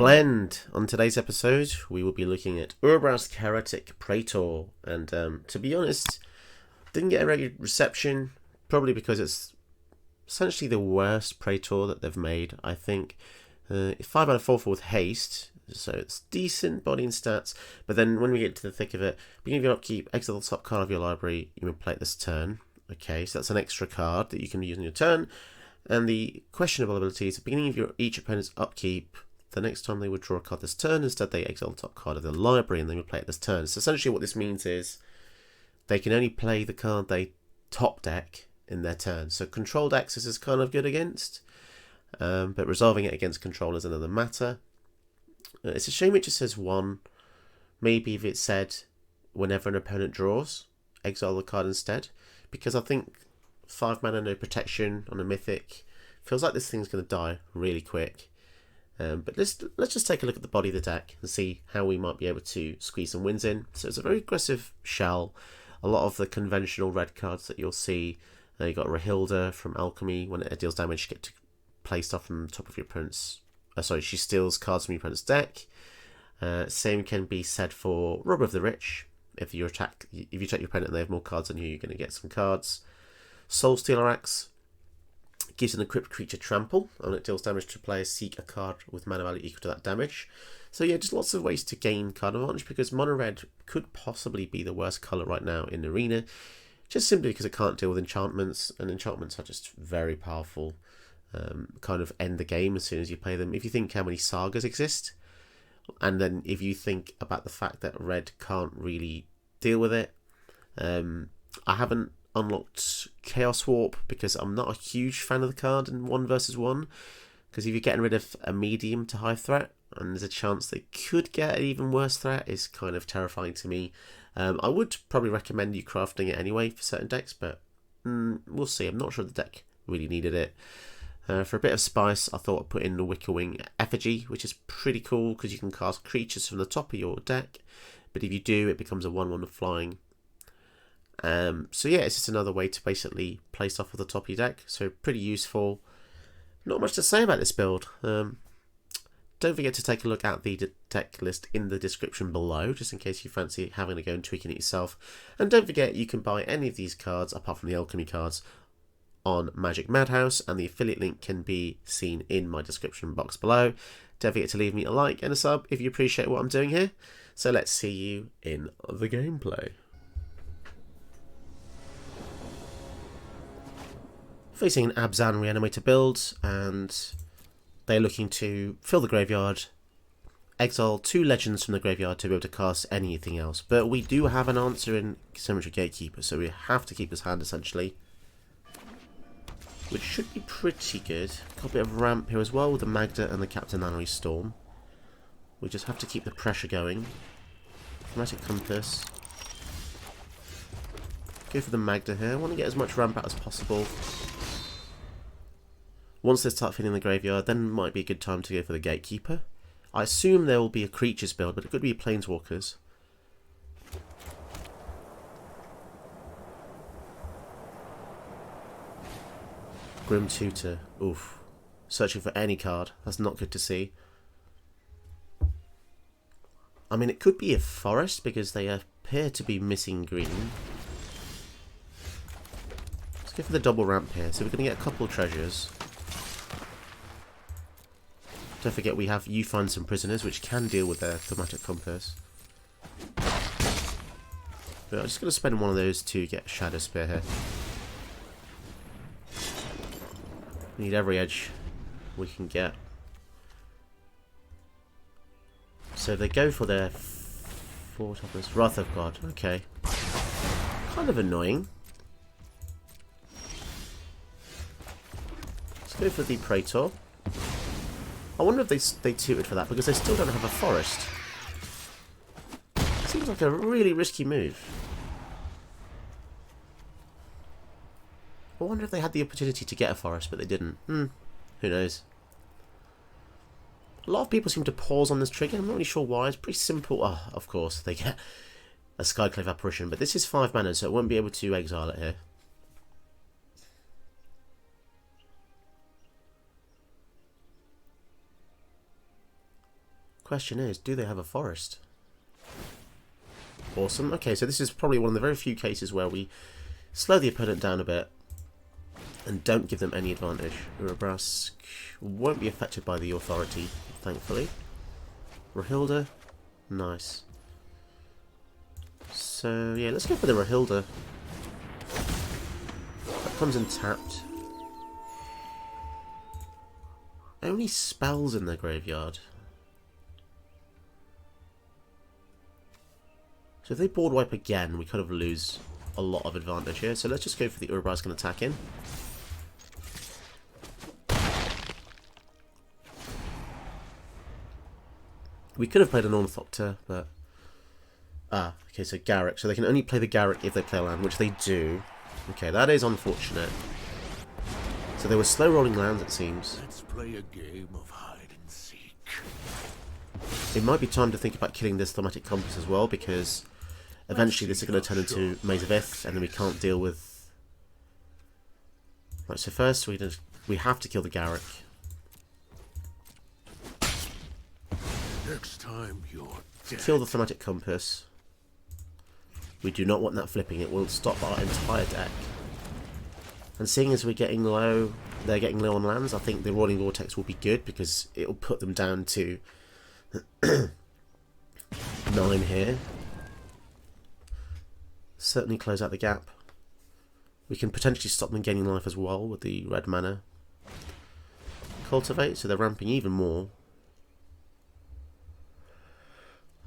Blend. On today's episode, we will be looking at Urabrask, Heretic, Praetor, and to be honest, didn't get a regular reception, probably because it's essentially the worst Praetor that they've made, I think. 5 out of 4 with haste, so it's decent body and stats, but then when we get to the thick of it, beginning of your upkeep, exile the top card of your library, you will play it this turn. Okay, so that's an extra card that you can use on your turn. And the questionable abilities, at the beginning of each opponent's upkeep, the next time they would draw a card this turn, instead they exile the top card of the library and they would play it this turn. So essentially what this means is they can only play the card they top deck in their turn. So control decks is kind of good against, but resolving it against control is another matter. It's a shame it just says 1. Maybe if it said whenever an opponent draws, exile the card instead, because I think 5 mana, no protection on a mythic feels like this thing's going to die really quick. But let's just take a look at the body of the deck and see how we might be able to squeeze some wins in. So it's a very aggressive shell. A lot of the conventional red cards that you'll see. You've got Rahilda from Alchemy. When it deals damage, you get to play stuff from the top of your opponent's... she steals cards from your opponent's deck. Same can be said for Robber of the Rich. If you attack your opponent and they have more cards than you, you're going to get some cards. Soul Stealer Axe gives an equipped creature trample, and it deals damage to players seek a card with mana value equal to that damage. So yeah, just lots of ways to gain card advantage, because mono red could possibly be the worst colour right now in Arena, just simply because it can't deal with enchantments, and enchantments are just very powerful. Kind of end the game as soon as you play them. If you think how many sagas exist, and then if you think about the fact that red can't really deal with it, I haven't unlocked Chaos Warp because I'm not a huge fan of the card in 1 versus 1, because if you're getting rid of a medium to high threat and there's a chance they could get an even worse threat, is kind of terrifying to me. I would probably recommend you crafting it anyway for certain decks, but we'll see. I'm not sure the deck really needed it. For a bit of spice, I thought I'd put in the Wickerwing Effigy, which is pretty cool because you can cast creatures from the top of your deck, but if you do, it becomes a 1/1 of flying. So yeah, it's just another way to basically play stuff off the top of your deck, so pretty useful. Not much to say about this build. Don't forget to take a look at the deck list in the description below, just in case you fancy having a go and tweaking it yourself. And don't forget you can buy any of these cards, apart from the Alchemy cards, on Magic Madhouse, and the affiliate link can be seen in my description box below. Don't forget to leave me a like and a sub if you appreciate what I'm doing here. So let's see you in the gameplay. Facing an Abzan reanimator build, and they're looking to fill the graveyard, exile 2 legends from the graveyard to be able to cast anything else. But we do have an answer in Cemetery Gatekeeper, so we have to keep this hand essentially, which should be pretty good. Got a bit of ramp here as well with the Magda and the Captain Nanory Storm. We just have to keep the pressure going. Chromatic Compass. Go for the Magda here. I want to get as much ramp out as possible. Once they start filling the graveyard, then might be a good time to go for the Gatekeeper. I assume there will be a creatures build, but it could be Planeswalkers. Grim Tutor. Oof. Searching for any card. That's not good to see. I mean, it could be a forest because they appear to be missing green. Let's go for the double ramp here. So we're going to get a couple of treasures. Don't forget we have You Find Some Prisoners, which can deal with their Chromatic Compass. But I'm just going to spend one of those to get Shadow Spear here. Need every edge we can get. So they go for their 4 toppers. Wrath of God. Okay. Kind of annoying. Let's go for the Praetor. I wonder if they tutored for that, because they still don't have a forest. Seems like a really risky move. I wonder if they had the opportunity to get a forest, but they didn't. Who knows? A lot of people seem to pause on this trigger. I'm not really sure why. It's pretty simple. Oh, of course, they get a Skyclave Apparition, but this is 5 mana, so it won't be able to exile it here. question is, do they have a forest? Awesome. Okay, so this is probably one of the very few cases where we slow the opponent down a bit and don't give them any advantage. Urabrask won't be affected by the authority, thankfully. Rahilda, nice. So yeah, let's go for the Rahilda. That comes in tapped. Only spells in their graveyard. So if they board wipe again, we kind of lose a lot of advantage here. So let's just go for the Urabrask and attack in. We could have played an Ornithopter, but... Ah, okay, so Garrick. So they can only play the Garrick if they play a land, which they do. Okay, that is unfortunate. So they were slow rolling lands, it seems. Let's play a game of hide and seek. It might be time to think about killing this Thematic Compass as well, because eventually this is going to turn into Maze of Ith, and then we can't deal with... Right, so first we have to kill the Garrick. Next time you're dead. Kill the Thematic Compass. We do not want that flipping, it will stop our entire deck. And seeing as we're getting low, they're getting low on lands, I think the Rolling Vortex will be good, because it will put them down to 9 here. Certainly close out the gap. We can potentially stop them gaining life as well with the red mana. Cultivate, so they're ramping even more.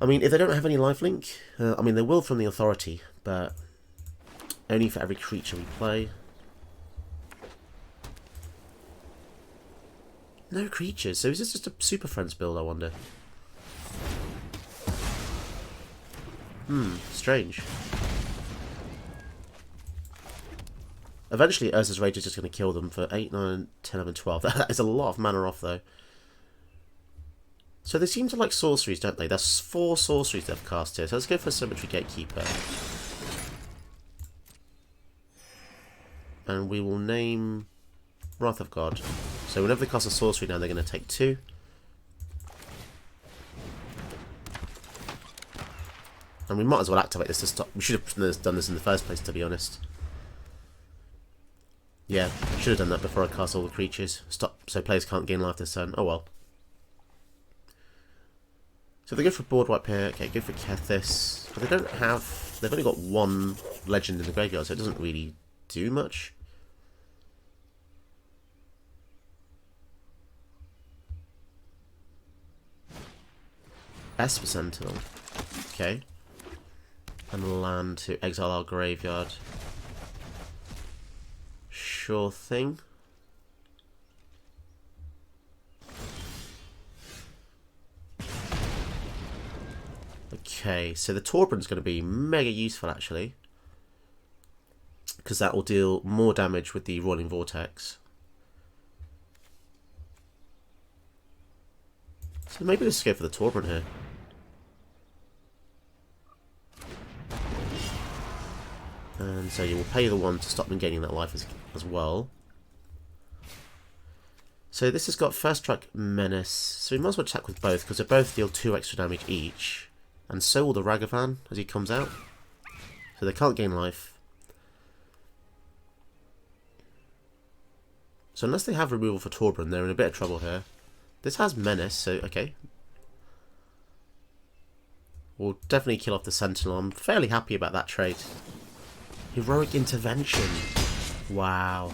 I mean, if they don't have any lifelink, I mean, they will from the authority, but only for every creature we play. No creatures, so is this just a Super Friends build, I wonder? Strange. Eventually, Urza's Rage is just going to kill them for 8, 9, 10, 11, 12. That is a lot of mana off, though. So they seem to like sorceries, don't they? There's 4 sorceries they've cast here. So let's go for Symmetry Gatekeeper. And we will name Wrath of God. So whenever they cast a sorcery now, they're going to take 2. And we might as well activate this to stop. We should have done this in the first place, to be honest. Yeah, I should have done that before I cast all the creatures. Stop, so players can't gain life this turn. Oh well. So they go for board wipe here. Okay, go for Kethis. But they don't have... They've only got 1 legend in the graveyard, so it doesn't really do much. Esper Sentinel. Okay. And land to exile our graveyard. Sure thing. Okay, so the Torbran's going to be mega useful actually, because that will deal more damage with the Rolling Vortex. So maybe let's go for the Torbran here. And so you will pay the 1 to stop them gaining that life as well. So this has got First Strike Menace, so we might as well attack with both, because they both deal 2 extra damage each. And so will the Ragavan as he comes out. So they can't gain life. So unless they have removal for Torbran, they're in a bit of trouble here. This has Menace, so okay. We'll definitely kill off the Sentinel. I'm fairly happy about that trade. Heroic Intervention. Wow.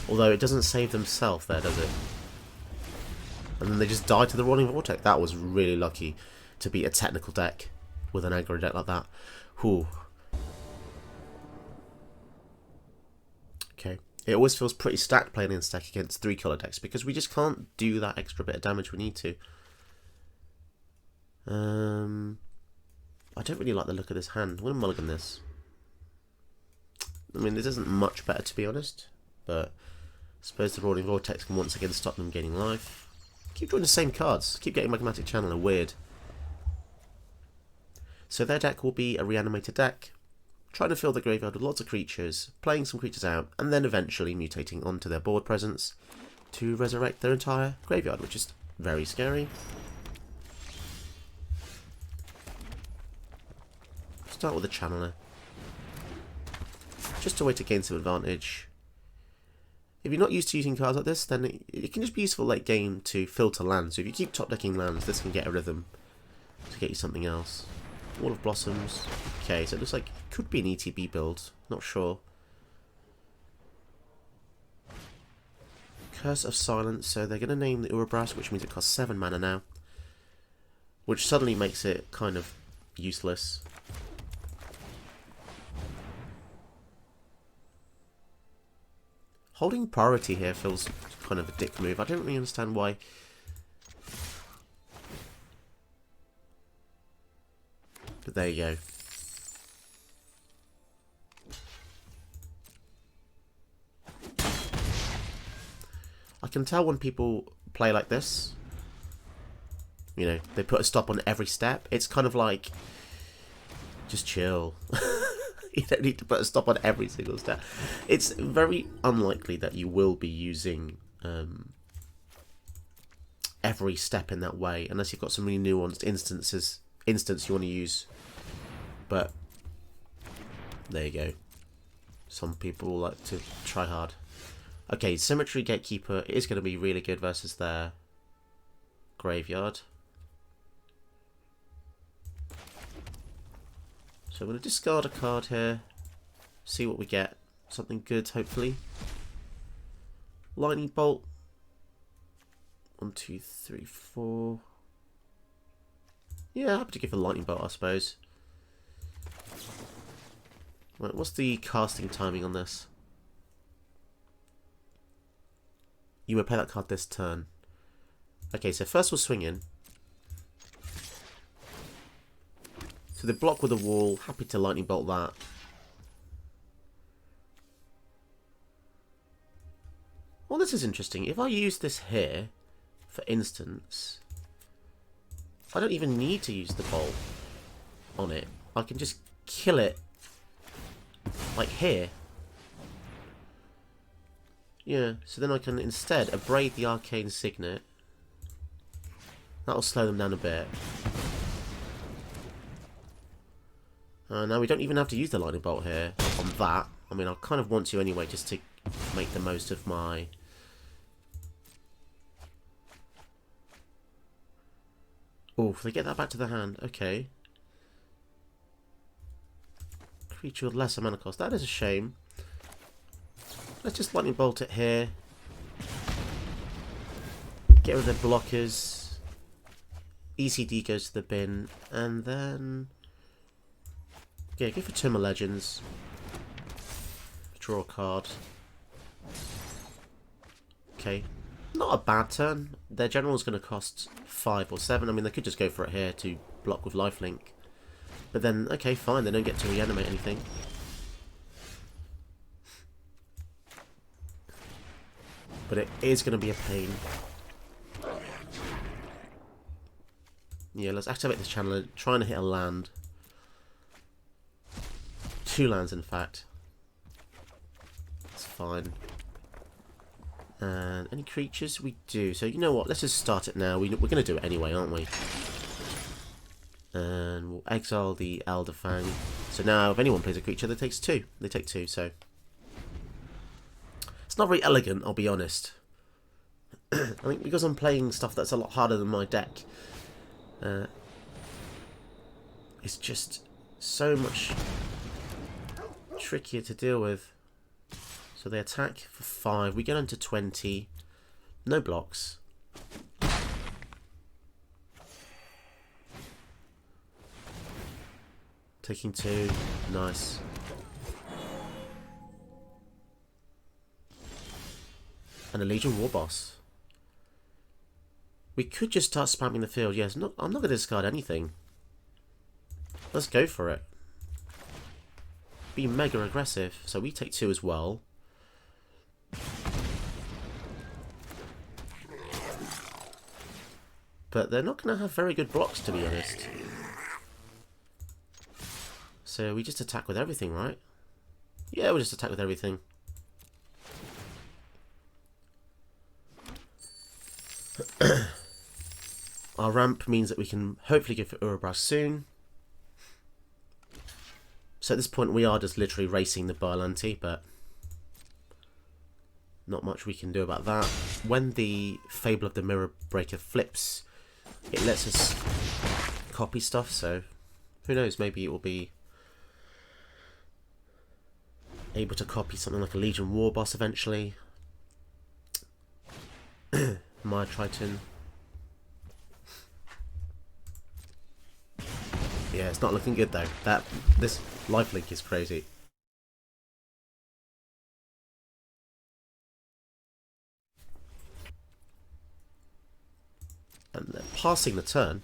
Although it doesn't save themselves there, does it? And then they just die to the Rolling Vortex. That was really lucky to beat a technical deck with an aggro deck like that. Whew. Okay. It always feels pretty stacked playing in stack against 3-color decks, because we just can't do that extra bit of damage we need to. I don't really like the look of this hand. I'm going to mulligan this. I mean, this isn't much better, to be honest, but I suppose the Rolling Vortex can once again stop them gaining life. Keep drawing the same cards. Keep getting Magmatic Channeler. Weird. So their deck will be a reanimator deck, trying to fill the graveyard with lots of creatures, playing some creatures out, and then eventually mutating onto their board presence to resurrect their entire graveyard, which is very scary. start with a channeler. Just a way to gain some advantage. If you're not used to using cards like this, then it can just be useful late game to filter lands. So if you keep top decking lands, this can get a rhythm to get you something else. Wall of Blossoms. Okay, so it looks like it could be an ETB build. Not sure. Curse of Silence. So they're going to name the Urabrask, which means it costs 7 mana now. Which suddenly makes it kind of useless. Holding priority here feels kind of a dick move. I don't really understand why. But there you go. I can tell when people play like this. You know, they put a stop on every step. It's kind of like, just chill. You don't need to put a stop on every single step. It's very unlikely that you will be using every step in that way, unless you've got some really nuanced instance you want to use. But there you go. Some people like to try hard. Okay, Symmetry Gatekeeper is going to be really good versus their graveyard. So I'm going to discard a card here, see what we get. Something good, hopefully. Lightning Bolt. 1, 2, 3, 4. Yeah, happy to give a Lightning Bolt, I suppose. Right, what's the casting timing on this? You may play that card this turn. Okay, so first we'll swing in. So they block with a wall. Happy to Lightning Bolt that. Well, this is interesting. If I use this here, for instance, I don't even need to use the bolt on it. I can just kill it, like here. Yeah, so then I can instead abrade the Arcane Signet. That'll slow them down a bit. Now we don't even have to use the Lightning Bolt here on that. I mean, I kind of want to anyway, just to make the most of my... Oh, if they get that back to the hand, okay. Creature with lesser mana cost, that is a shame. Let's just Lightning Bolt it here. Get rid of the blockers. ECD goes to the bin, and then... Yeah, go for Tomb of Legends. Draw a card. Okay. Not a bad turn. Their general is going to cost 5 or 7. I mean, they could just go for it here to block with lifelink. But then, okay, fine. They don't get to reanimate anything. But it is going to be a pain. Yeah, let's activate this channel. Trying to hit a land. 2 lands, in fact. That's fine. And any creatures? We do. So you know what? Let's just start it now. We're going to do it anyway, aren't we? And we'll exile the Elder Fang. So now if anyone plays a creature, that takes 2. They take 2, so... It's not very elegant, I'll be honest. I think because I'm playing stuff that's a lot harder than my deck, it's just so much trickier to deal with. So they attack for 5. We get into 20. No blocks. Taking 2. Nice. And a Legion War Boss. We could just start spamming the field. Yes, I'm not going to discard anything. Let's go for it. Be mega aggressive. So we take 2 as well. But they're not going to have very good blocks, to be honest. So we just attack with everything, right? Yeah, we'll just attack with everything. Our ramp means that we can hopefully go for Urabrask soon. So at this point we are just literally racing the Berlanti, but not much we can do about that. When the Fable of the Mirror Breaker flips, it lets us copy stuff, so who knows, maybe it will be able to copy something like a Legion War Boss eventually. My Triton. Yeah, it's not looking good though. This lifelink is crazy. And they're passing the turn.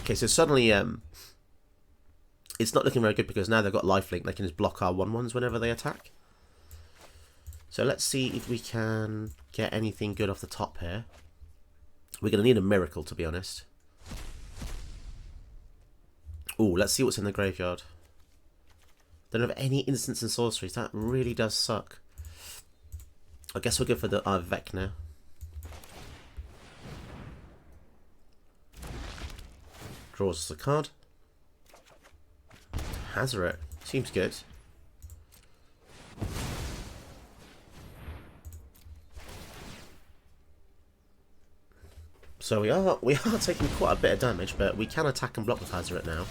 Okay, so suddenly it's not looking very good because now they've got lifelink. They can just block our 1/1s whenever they attack. So let's see if we can get anything good off the top here. We're going to need a miracle, to be honest. Oh, let's see what's in the graveyard. Don't have any instants and sorceries. That really does suck. I guess we'll go for the Vec now. Draws us a card. Hazoret. Seems good. So we are taking quite a bit of damage, but we can attack and block with Hazoret now.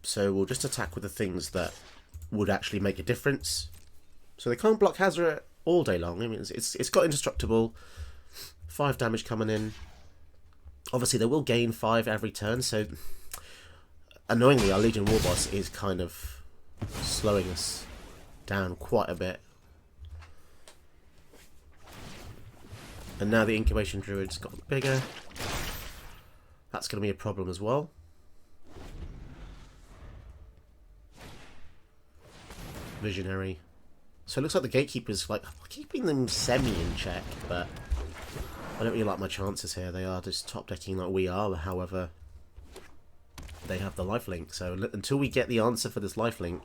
So we'll just attack with the things that would actually make a difference. So they can't block Hazoret all day long. I mean, it's got indestructible, 5 damage coming in. Obviously, they will gain 5 every turn. So annoyingly, our Legion War Boss is kind of slowing us down quite a bit. And now the Incubation Druid's got bigger. That's going to be a problem as well. Visionary. So it looks like the Gatekeeper's like keeping them semi in check, but I don't really like my chances here. They are just top decking like we are, however, they have the lifelink. So until we get the answer for this lifelink,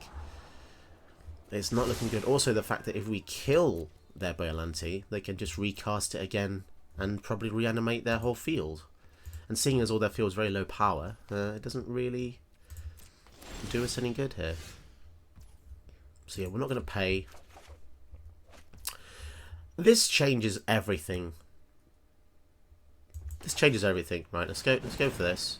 it's not looking good. Also, the fact that if we kill their Berlanti, they can just recast it again and probably reanimate their whole field. And seeing as all their field is very low power, it doesn't really do us any good here. So yeah, we're not going to pay. This changes everything. This changes everything. Right, let's go for this.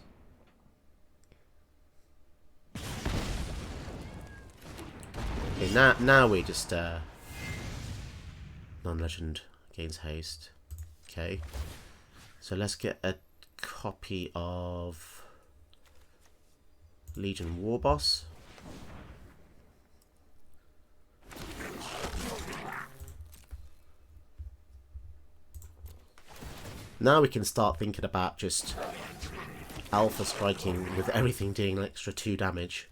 Okay, now we just non-legend gains haste. Okay. So let's get a copy of Legion War Boss. Now we can start thinking about just alpha striking with everything doing an extra 2 damage.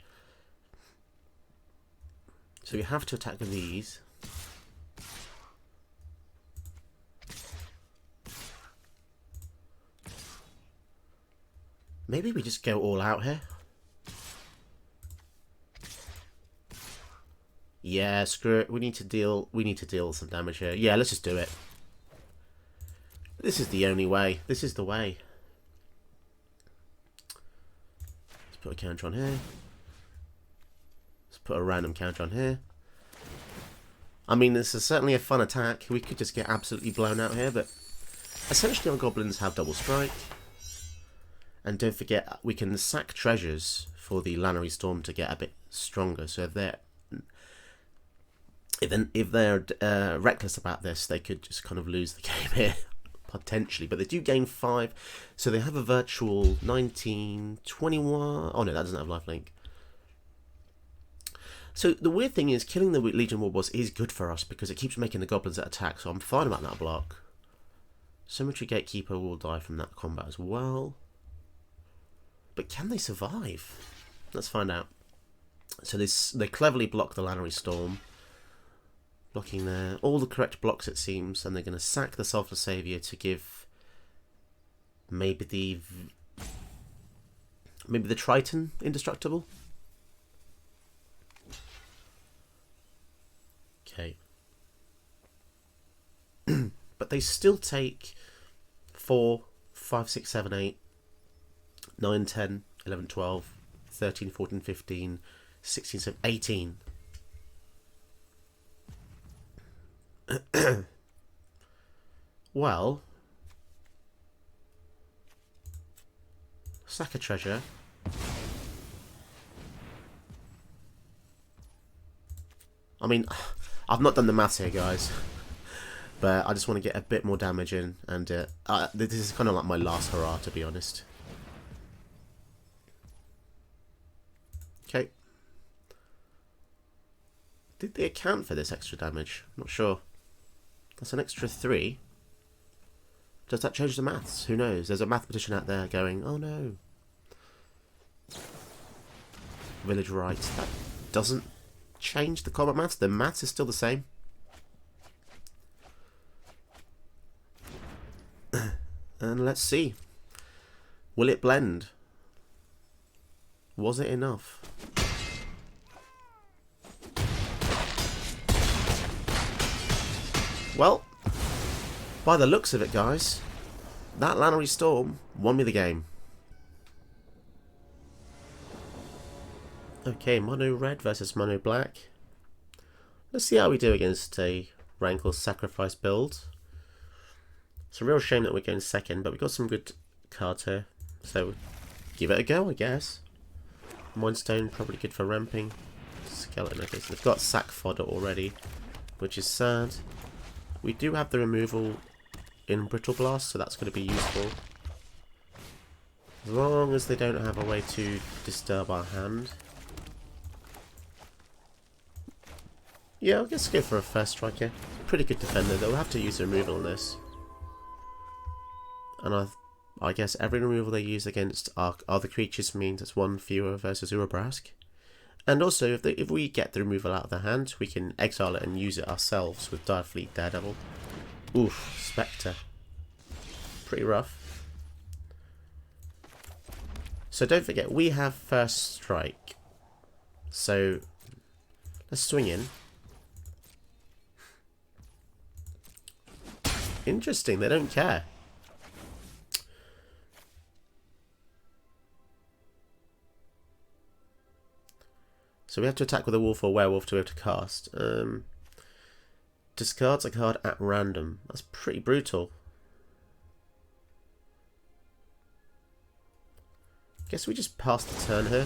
So we have to attack with these. Maybe we just go all out here. Yeah, screw it. We need to deal some damage here. Yeah, let's just do it. This is the only way. This is the way. Let's put a counter on here. Let's put a random counter on here. I mean, this is certainly a fun attack. We could just get absolutely blown out here, but essentially our goblins have double strike. And don't forget, we can sack treasures for the Lannery Storm to get a bit stronger. So if they're reckless about this, they could just kind of lose the game here. Potentially, but they do gain 5, so they have a virtual 19, 21. Oh no, that doesn't have lifelink. So the weird thing is, killing the Legion War Boss is good for us because it keeps making the goblins that attack, so I'm fine about that block. Symmetry Gatekeeper will die from that combat as well. But can they survive? Let's find out. So they cleverly block the Lannery Storm. Blocking there, all the correct blocks it seems, and they're going to sack the Selfless Saviour to give maybe the Triton indestructible. Okay. But they still take 4, 5, 6, 7, 8, 9, 10, 11, 12, 13, 14, 15, 16, 17, 18. Well, sack a treasure. I mean, I've not done the maths here, guys, but I just want to get a bit more damage in, and this is kind of like my last hurrah, to be honest. Okay. Did they account for this extra damage? I'm not sure. That's an extra 3. Does that change the maths? Who knows? There's a mathematician out there going, oh no. Village right. That doesn't change the combat maths. The maths is still the same. And let's see. Will it blend? Was it enough? Well, by the looks of it, guys, that Lannery Storm won me the game. Okay, mono red versus mono black. Let's see how we do against a Rankle Sacrifice build. It's a real shame that we're going second, but we've got some good cards here. So, give it a go, I guess. Mindstone, probably good for ramping. Skeleton, okay, so they've got sack fodder already, which is sad. We do have the removal in Brittle Blast, so that's going to be useful. As long as they don't have a way to disturb our hand. Yeah, I guess go for a first striker. Pretty good defender. They'll have to use the removal on this. And I guess every removal they use against our other creatures means it's 1 fewer versus Urabrask. And also, if we get the removal out of the hand, we can exile it and use it ourselves with Direfleet Daredevil. Oof, Spectre. Pretty rough. So don't forget, we have first strike. So let's swing in. Interesting, they don't care. So we have to attack with a wolf or werewolf to be able to cast. Discards a card at random. That's pretty brutal. Guess we just pass the turn here.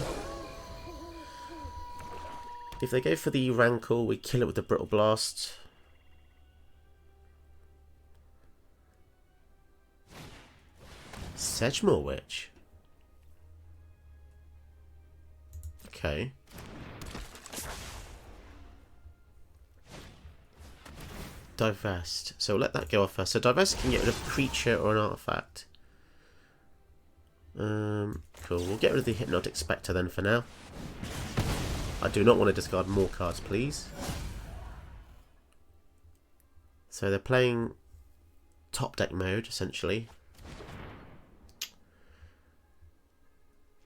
If they go for the Rankle, we kill it with the Brittle Blast. Sedgemoor Witch. Okay. Divest. So we'll let that go off first. So divest can get rid of a creature or an artifact. Cool. We'll get rid of the Hypnotic Spectre then for now. I do not want to discard more cards, please. So they're playing top deck mode, essentially.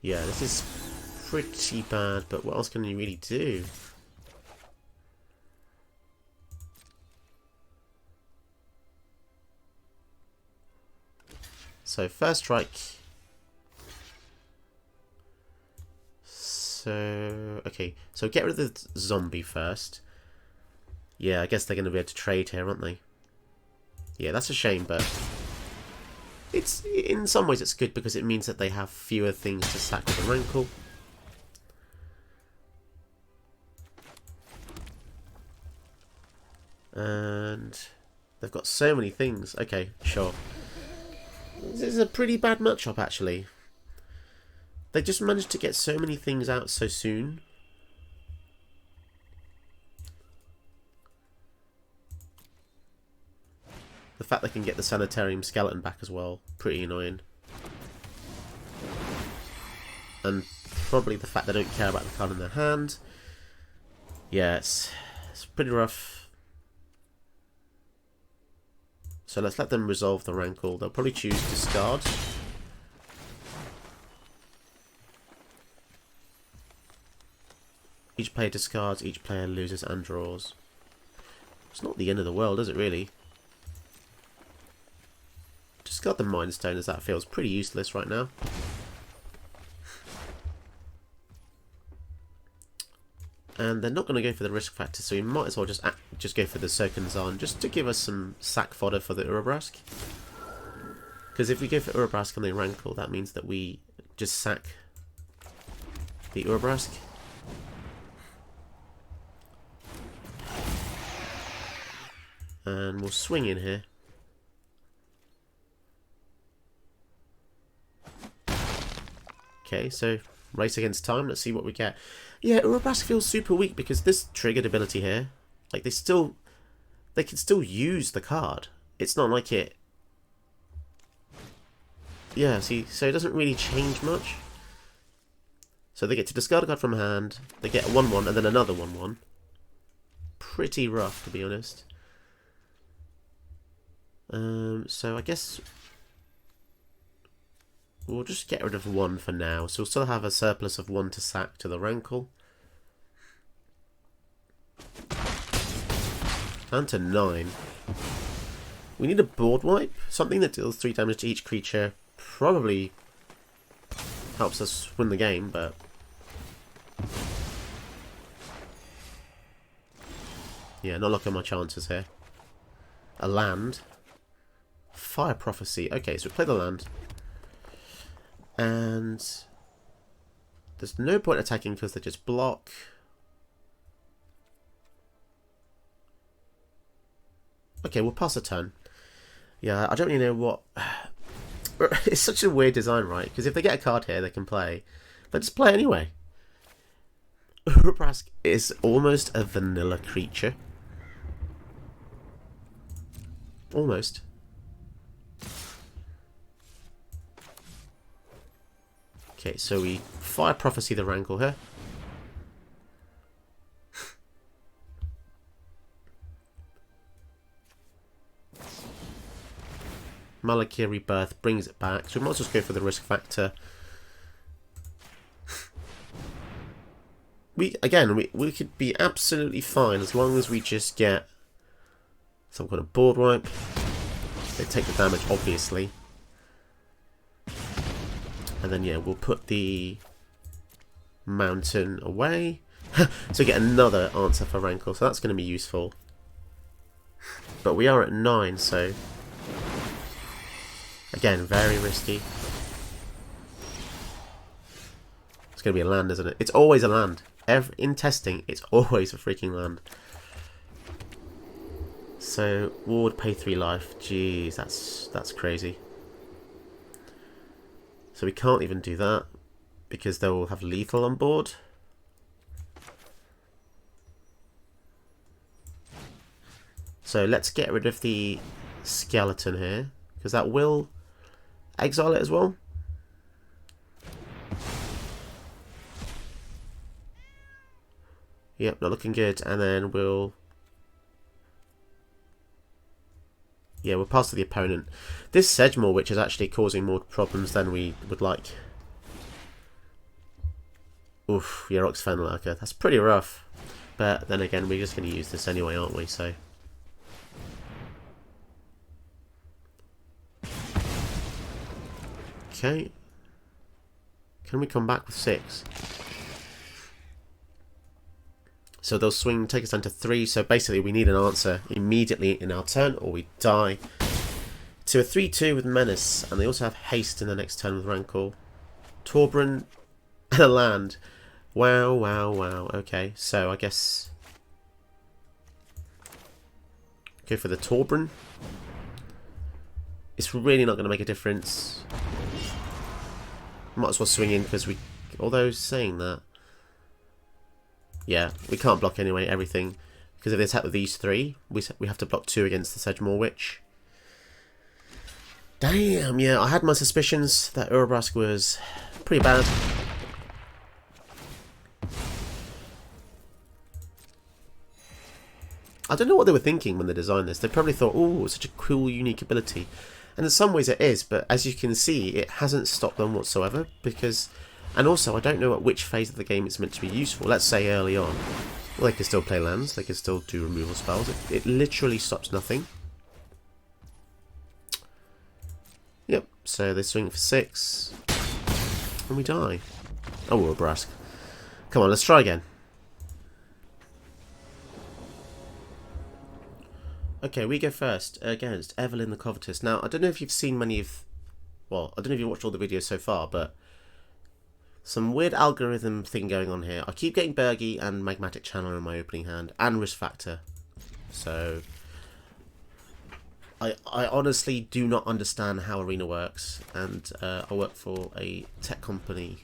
Yeah, this is pretty bad, but what else can you really do? So first strike. So okay, so get rid of the zombie first. Yeah, I guess they're going to be able to trade here, aren't they? Yeah, that's a shame, but it's in some ways it's good because it means that they have fewer things to sack with the Rankle. And they've got so many things. Okay, sure. This is a pretty bad matchup, actually. They just managed to get so many things out so soon. The fact they can get the Sanitarium Skeleton back as well, pretty annoying. And probably the fact they don't care about the card in their hand. Yeah, it's pretty rough. So let's let them resolve the Rankle. They'll probably choose discard. Each player discards, each player loses and draws. It's not the end of the world, is it really? Discard the Mind Stone, as that feels pretty useless right now. And they're not going to go for the risk factor, so we might as well just go for the Sokunzan, just to give us some sack fodder for the Urabrask. Because if we go for Urabrask on the Rankle, that means that we just sack the Urabrask. And we'll swing in here. Okay, so race against time. Let's see what we get. Yeah, Urabrask feels super weak because this triggered ability here, like they can still use the card. It's not like it. Yeah, see, so it doesn't really change much. So they get to discard a card from hand, they get a 1/1 and then another 1/1. Pretty rough, to be honest. So I guess we'll just get rid of 1 for now. So we'll still have a surplus of 1 to sack to the Rankle. And to 9. We need a board wipe. Something that deals 3 damage to each creature. Probably helps us win the game, but... yeah, not looking at my chances here. A land. Fire Prophecy. Okay, so we play the land. And there's no point attacking because they just block. Okay, we'll pass a turn. Yeah, I don't really know what... it's such a weird design, right? Because if they get a card here they can play, they just play anyway. Urabrask is almost a vanilla creature. Almost. Okay, so we Fire Prophecy the Rankle here. Malakir Rebirth brings it back, so we might as well go for the risk factor. We could be absolutely fine as long as we just get some kind of board wipe. They take the damage, obviously. And then, yeah, we'll put the mountain away. So get another answer for Rankle, so that's going to be useful. But we are at 9, so... again, very risky. It's going to be a land, isn't it? It's always a land. In testing, it's always a freaking land. So, ward, pay 3 life. Jeez, that's crazy. So we can't even do that because they will have lethal on board. So let's get rid of the skeleton here because that will exile it as well. Yep, not looking good. And then we'll pass to the opponent. This Sedgemoor Witch is actually causing more problems than we would like. Oof, Yerox Fenlurker. That's pretty rough. But then again, we're just going to use this anyway, aren't we? So. Okay. Can we come back with 6? So they'll swing, take us down to 3. So basically we need an answer immediately in our turn or we die. To a 3/2 with Menace. And they also have haste in the next turn with Rankle. Torbran and a land. Wow, wow, wow. Okay, so I guess... go for the Torbran. It's really not going to make a difference. Might as well swing in because we... although saying that... yeah, we can't block anyway, everything. Because if they attack with these 3, we have to block 2 against the Sedgemoor Witch. Damn, yeah, I had my suspicions that Urabrask was pretty bad. I don't know what they were thinking when they designed this. They probably thought, oh, it's such a cool, unique ability. And in some ways it is, but as you can see, it hasn't stopped them whatsoever. Because, and also, I don't know at which phase of the game it's meant to be useful. Let's say early on. Well, they can still play lands, they can still do removal spells. It literally stops nothing. Yep, so they swing for 6. And we die. Oh, Urabrask. Come on, let's try again. Okay, we go first against Evelyn the Covetous. Now, I don't know if you've seen many of... Well, I don't know if you've watched all the videos so far, but... some weird algorithm thing going on here. I keep getting Bergy and Magmatic Channel in my opening hand, and Risk Factor. So... I honestly do not understand how Arena works, and I work for a tech company.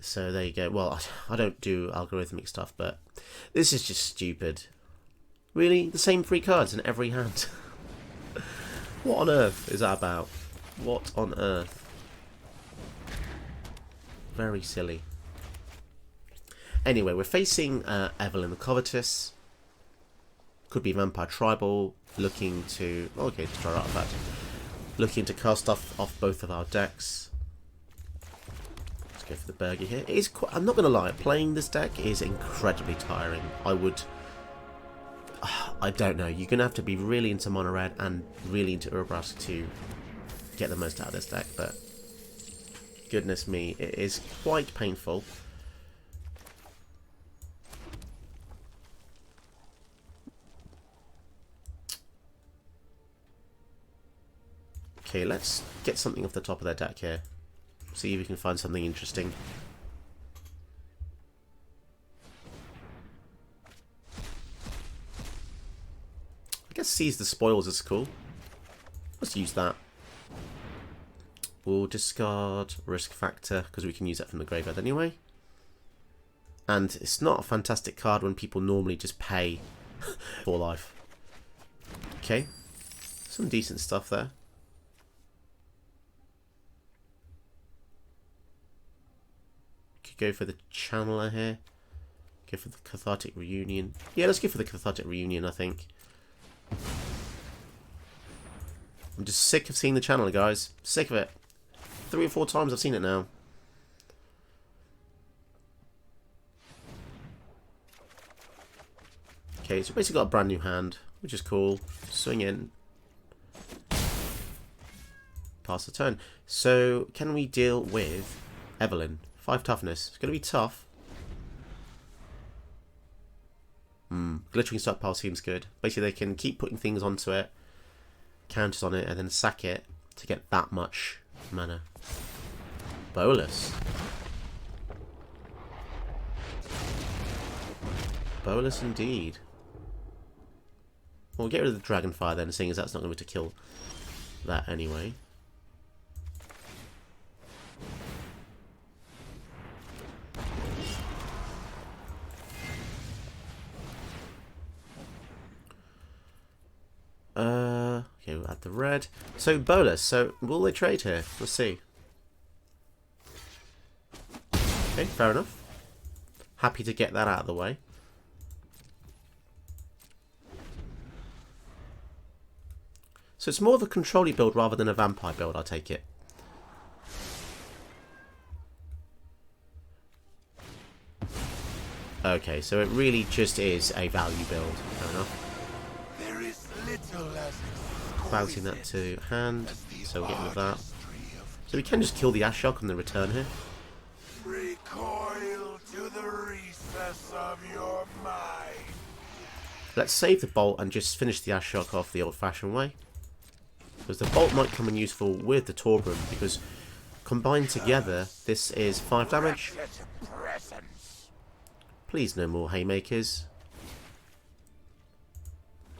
So there you go. Well, I don't do algorithmic stuff, but this is just stupid. Really? The same 3 cards in every hand? What on earth is that about? What on earth? Very silly. Anyway, we're facing Evelyn the Covetous. Could be Vampire Tribal, looking to... okay, let's try Artifact. Looking to cast stuff off both of our decks. Let's go for the Bergy here. It is quite, I'm not going to lie, playing this deck is incredibly tiring. I don't know, you're going to have to be really into Mono Red and really into Urabrask to get the most out of this deck, but goodness me, it is quite painful. Okay, let's get something off the top of their deck here. See if we can find something interesting. I guess Seize the Spoils is cool. Let's use that. We'll discard Risk Factor because we can use that from the graveyard anyway. And it's not a fantastic card when people normally just pay for life. Okay, some decent stuff there. Could go for the Channeler here. Go for the Cathartic Reunion. Yeah, let's go for the Cathartic Reunion, I think. I'm just sick of seeing the Channeler, guys. Sick of it. 3 or 4 times I've seen it now. Okay, so basically got a brand new hand, which is cool. Swing in. Pass the turn. So, can we deal with Evelyn? 5 toughness. It's going to be tough. Glittering Stockpile seems good. Basically, they can keep putting things onto it, counters on it, and then sack it to get that much mana. Bolus. Bolus indeed. We'll get rid of the Dragonfire then, seeing as that's not going to be able to kill that anyway. Okay, we'll add the red. So, Bolus. So, will they trade here? Let's see. Okay, fair enough. Happy to get that out of the way. So it's more of a control-y build rather than a vampire build, I take it. Okay, so it really just is a value build. Fair enough. There is little as Bouncing that to hand, so we'll get rid of that. So we can just kill the Ashok on the return here. recoil to the recess of your mind. Let's save the bolt and just finish the Ashok off the old-fashioned way. Because the bolt might come in useful with the Torbrum, because combined together, this is 5 damage. Please no more Haymakers.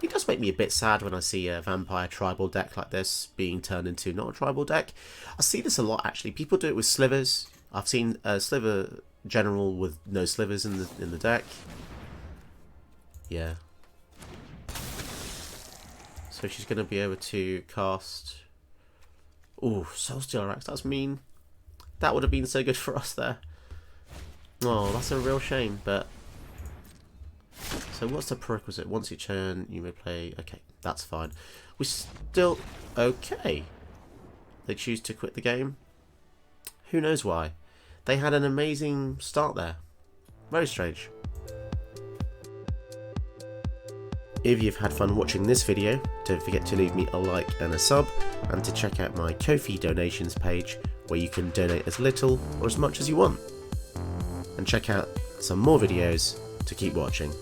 It does make me a bit sad when I see a vampire tribal deck like this being turned into not a tribal deck. I see this a lot actually. People do it with slivers. I've seen a sliver general with no slivers in the deck. Yeah. So she's going to be able to cast... Ooh, Soulstealer Axe, that's mean. That would have been so good for us there. Oh, that's a real shame, but... So what's the prerequisite? Once you turn, you may play... Okay, that's fine. We're still... Okay. They choose to quit the game. Who knows why? They had an amazing start there. Very strange. If you've had fun watching this video, don't forget to leave me a like and a sub, and to check out my Ko-fi donations page where you can donate as little or as much as you want. And check out some more videos to keep watching.